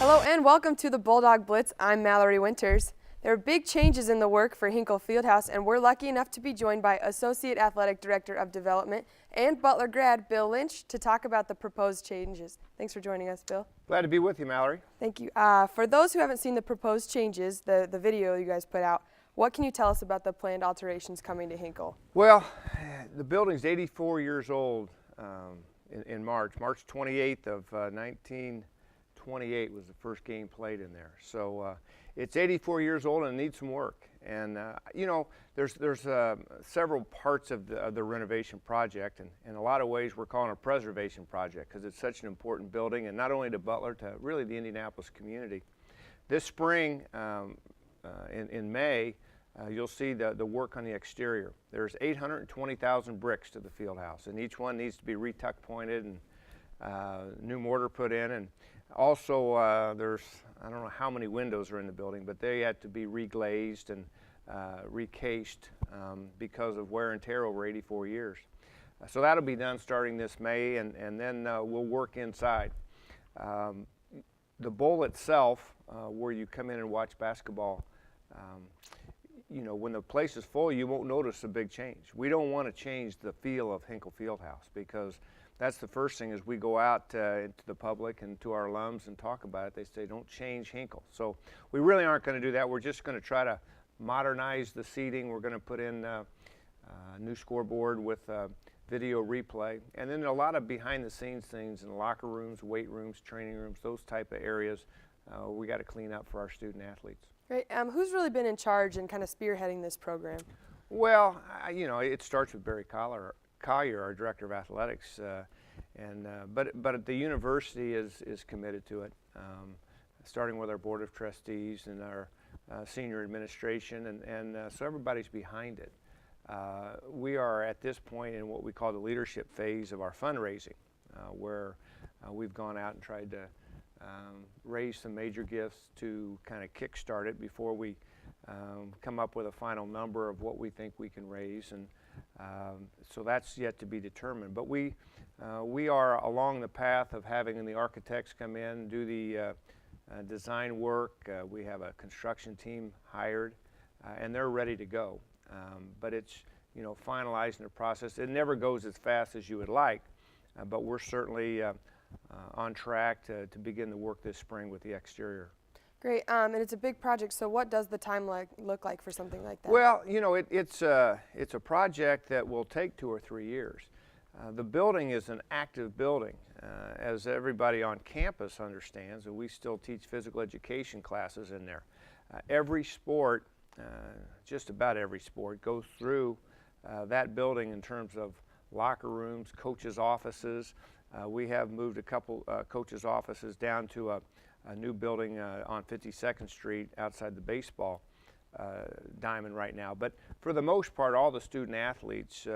Hello and welcome to the Bulldog Blitz. I'm Mallory Winters. There are big changes in the work for Hinkle Fieldhouse, and we're lucky enough to be joined by Associate Athletic Director of Development and Butler grad Bill Lynch to talk about the proposed changes. Thanks for joining us, Bill. Glad to be with you, Mallory. Thank you. For those who haven't seen the proposed changes, the video you guys put out, what can you tell us about the planned alterations coming to Hinkle? Well, the building's 84 years old in March 28th of 1928 was the first game played in there. So it's 84 years old and needs some work. And you know, there's several parts of the renovation project, and in a lot of ways we're calling it a preservation project because it's such an important building, and not only to Butler, to really the Indianapolis community. This spring, in May, you'll see the work on the exterior. There's 820,000 bricks to the field house, and each one needs to be re-tuck pointed and new mortar put in. And also there's, I don't know how many windows are in the building, but they had to be reglazed and recased because of wear and tear over 84 years. So that'll be done starting this May, and then we'll work inside. The bowl itself, where you come in and watch basketball, you know, when the place is full, you won't notice a big change. We don't want to change the feel of Hinkle Fieldhouse, because that's the first thing as we go out into the public and to our alums and talk about it. They say, don't change Hinkle. So we really aren't going to do that. We're just going to try to modernize the seating. We're going to put in a new scoreboard with video replay, and then a lot of behind the scenes things in the locker rooms, weight rooms, training rooms, those type of areas we got to clean up for our student athletes. Great. Who's really been in charge and kind of spearheading this program? Well, you know, it starts with Barry Collier, our director of athletics, but the university is committed to it, starting with our board of trustees and our senior administration, and so everybody's behind it. We are at this point in what we call the leadership phase of our fundraising, where we've gone out and tried to raise some major gifts to kind of kickstart it before we come up with a final number of what we think we can raise, and so that's yet to be determined. But we are along the path of having the architects come in, do the design work. We have a construction team hired, and they're ready to go. But it's, you know, finalizing the process. It never goes as fast as you would like, but we're certainly on track to begin the work this spring with the exterior. Great, and it's a big project, so what does the timeline look like for something like that? Well, you know, it's a project that will take 2 or 3 years. The building is an active building, as everybody on campus understands, and we still teach physical education classes in there. Every sport, just about every sport, goes through that building in terms of locker rooms, coaches' offices. We have moved a couple coaches' offices down to a new building on 52nd Street outside the baseball diamond right now. But for the most part, all the student athletes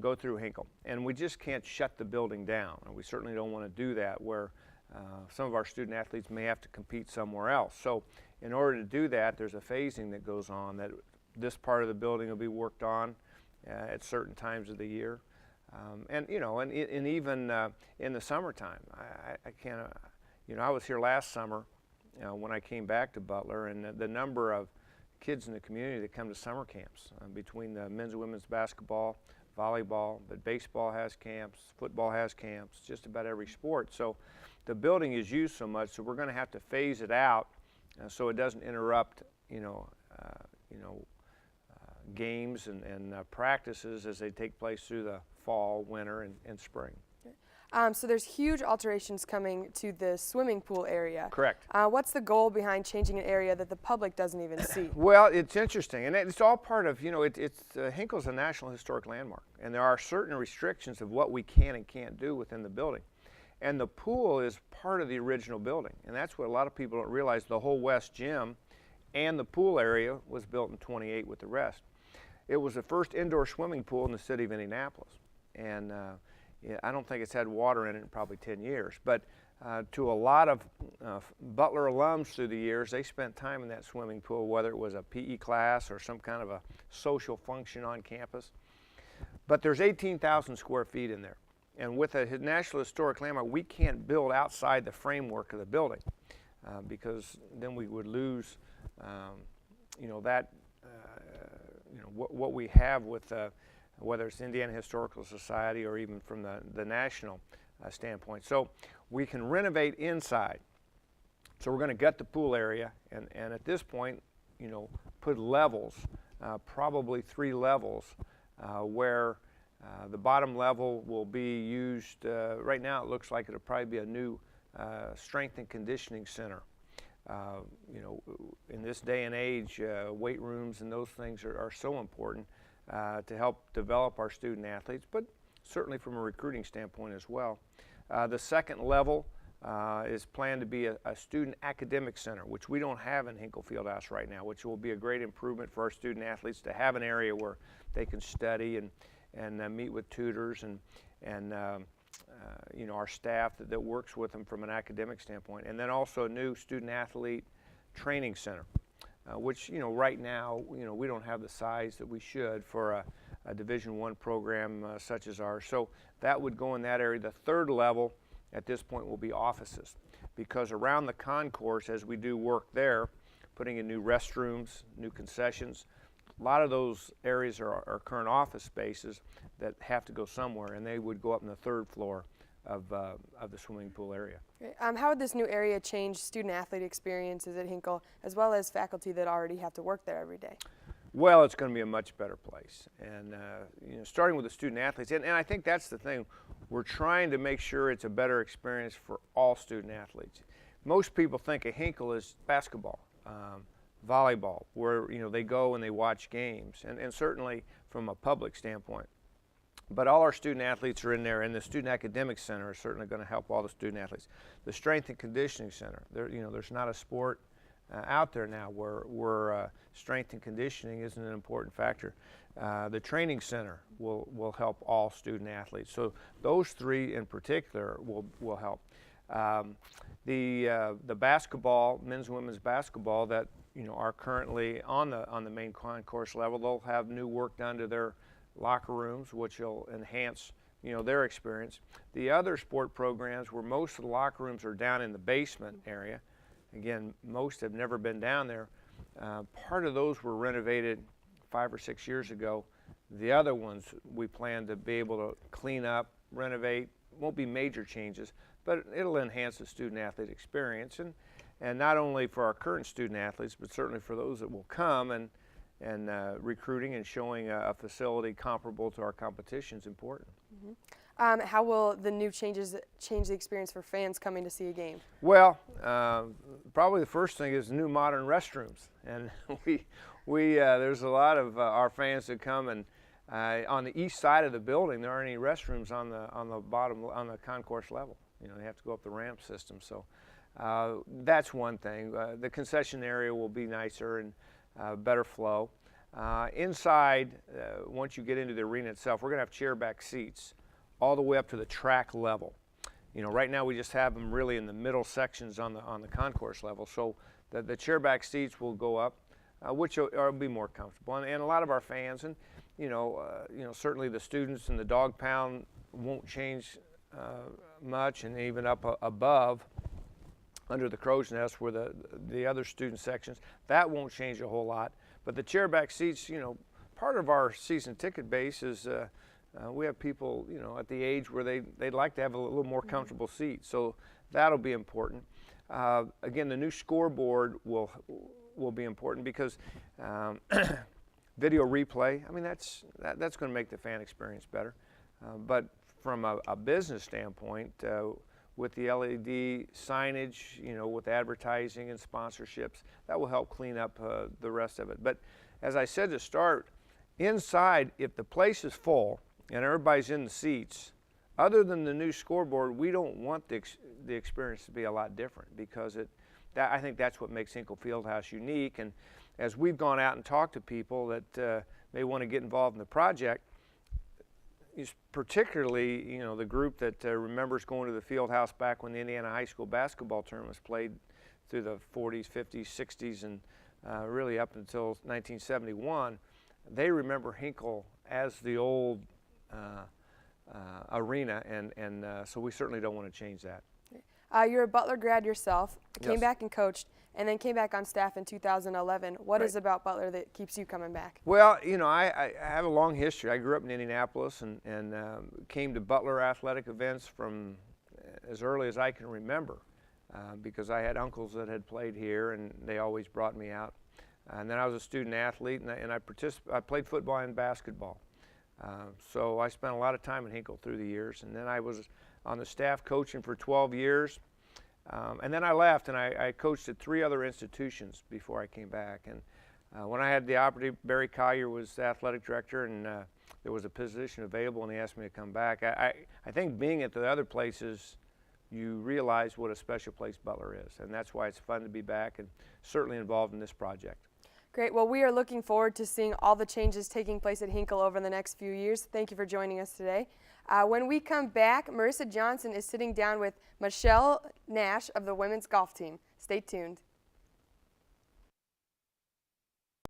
go through Hinkle, and we just can't shut the building down. And we certainly don't want to do that where some of our student athletes may have to compete somewhere else. So in order to do that, there's a phasing that goes on, that this part of the building will be worked on at certain times of the year. And you know, and even in the summertime, I can't, you know, I was here last summer when I came back to Butler, and the number of kids in the community that come to summer camps between the men's and women's basketball, volleyball, but baseball has camps, football has camps, just about every sport. So the building is used so much, so we're going to have to phase it out so it doesn't interrupt, games and practices as they take place through the fall, winter, and spring. So there's huge alterations coming to the swimming pool area. Correct. What's the goal behind changing an area that the public doesn't even see? Well, it's interesting, and it's all part of, you know, Hinkle's a National Historic Landmark, and there are certain restrictions of what we can and can't do within the building. And the pool is part of the original building, and that's what a lot of people don't realize. The whole west gym and the pool area was built in '28 with the rest. It was the first indoor swimming pool in the city of Indianapolis, and I don't think it's had water in it in probably 10 years, but to a lot of Butler alums through the years, they spent time in that swimming pool, whether it was a PE class or some kind of a social function on campus. But there's 18,000 square feet in there, and with a National Historic Landmark, we can't build outside the framework of the building. because then we would lose, you know, that, you know, what we have with whether it's Indiana Historical Society or even from the national standpoint. So we can renovate inside. So we're going to gut the pool area, and at this point, you know, put levels, probably 3 levels, where the bottom level will be used. Right now it looks like it'll probably be a new strength and conditioning center. You know, in this day and age, weight rooms and those things are so important to help develop our student athletes, but certainly from a recruiting standpoint as well. The second level is planned to be a student academic center, which we don't have in Hinkle Fieldhouse right now, which will be a great improvement for our student athletes to have an area where they can study and meet with tutors and you know, our staff that works with them from an academic standpoint. And then also a new student athlete training center, which, you know, right now, you know, we don't have the size that we should for a Division I program such as ours. So that would go in that area. The third level at this point will be offices, because around the concourse, as we do work there, putting in new restrooms, new concessions, a lot of those areas are current office spaces that have to go somewhere, and they would go up in the 3rd floor of the swimming pool area. How would this new area change student-athlete experiences at Hinkle, as well as faculty that already have to work there every day? Well, it's going to be a much better place, and you know, starting with the student athletes, and I think that's the thing. We're trying to make sure it's a better experience for all student athletes. Most people think of Hinkle as basketball, volleyball, where, you know, they go and they watch games, and certainly from a public standpoint. But all our student athletes are in there, and the Student Academic Center is certainly going to help all the student athletes. The Strength and Conditioning Center, you know, there's not a sport out there now where strength and conditioning isn't an important factor. The Training Center will help all student athletes. So those 3 in particular will help. The basketball, men's and women's basketball, that, you know, are currently on the main concourse level, they'll have new work done to their locker rooms, which will enhance, you know, their experience. The other sport programs, where most of the locker rooms are down in the basement area, again, most have never been down there. Part of those were renovated 5 or 6 years ago. The other ones we plan to be able to clean up, renovate. Won't be major changes, but it'll enhance the student athlete experience, and not only for our current student athletes, but certainly for those that will come, and recruiting and showing a facility comparable to our competition is important. Mm-hmm. How will the new changes change the experience for fans coming to see a game? Well, probably the first thing is new modern restrooms, and there's a lot of our fans that come, and on the east side of the building there aren't any restrooms on the bottom, on the concourse level. You know, they have to go up the ramp system. So that's one thing. The concession area will be nicer and better flow. Inside, once you get into the arena itself, we're going to have chair back seats all the way up to the track level. You know, right now we just have them really in the middle sections on the concourse level. So the chair back seats will go up, which will be more comfortable. And a lot of our fans, and you know, certainly the students in the dog pound won't change much, and even up above under the crow's nest where the other student sections, that won't change a whole lot. But the chair back seats, you know, part of our season ticket base is we have people, you know, at the age where they'd like to have a little more comfortable seat. So that'll be important. Again, the new scoreboard will be important, because video replay, I mean, that's going to make the fan experience better. But from a business standpoint, with the LED signage, you know, with advertising and sponsorships, that will help clean up the rest of it. But as I said to start, inside, if the place is full and everybody's in the seats, other than the new scoreboard, we don't want the experience to be a lot different, because I think that's what makes Hinkle Fieldhouse unique. And as we've gone out and talked to people that may want to get involved in the project, is particularly, you know, the group that remembers going to the field house back when the Indiana high school basketball tournament was played through the 40s, 50s, 60s, and really up until 1971. They remember Hinkle as the old arena, and so we certainly don't want to change that. You're a Butler grad yourself, came Yes. back and coached, and then came back on staff in 2011. What Right. is about Butler that keeps you coming back? Well, you know, I have a long history. I grew up in Indianapolis and came to Butler athletic events from as early as I can remember because I had uncles that had played here and they always brought me out. And then I was a student athlete and I played football and basketball. So I spent a lot of time in Hinkle through the years. And then I was on the staff coaching for 12 years. And then I left and I coached at 3 other institutions before I came back. And when I had the opportunity, Barry Collier was the athletic director and there was a position available and he asked me to come back. I think being at the other places, you realize what a special place Butler is. And that's why it's fun to be back and certainly involved in this project. Great. Well, we are looking forward to seeing all the changes taking place at Hinkle over the next few years. Thank you for joining us today. When we come back, Marissa Johnson is sitting down with Michelle Nash of the women's golf team. Stay tuned.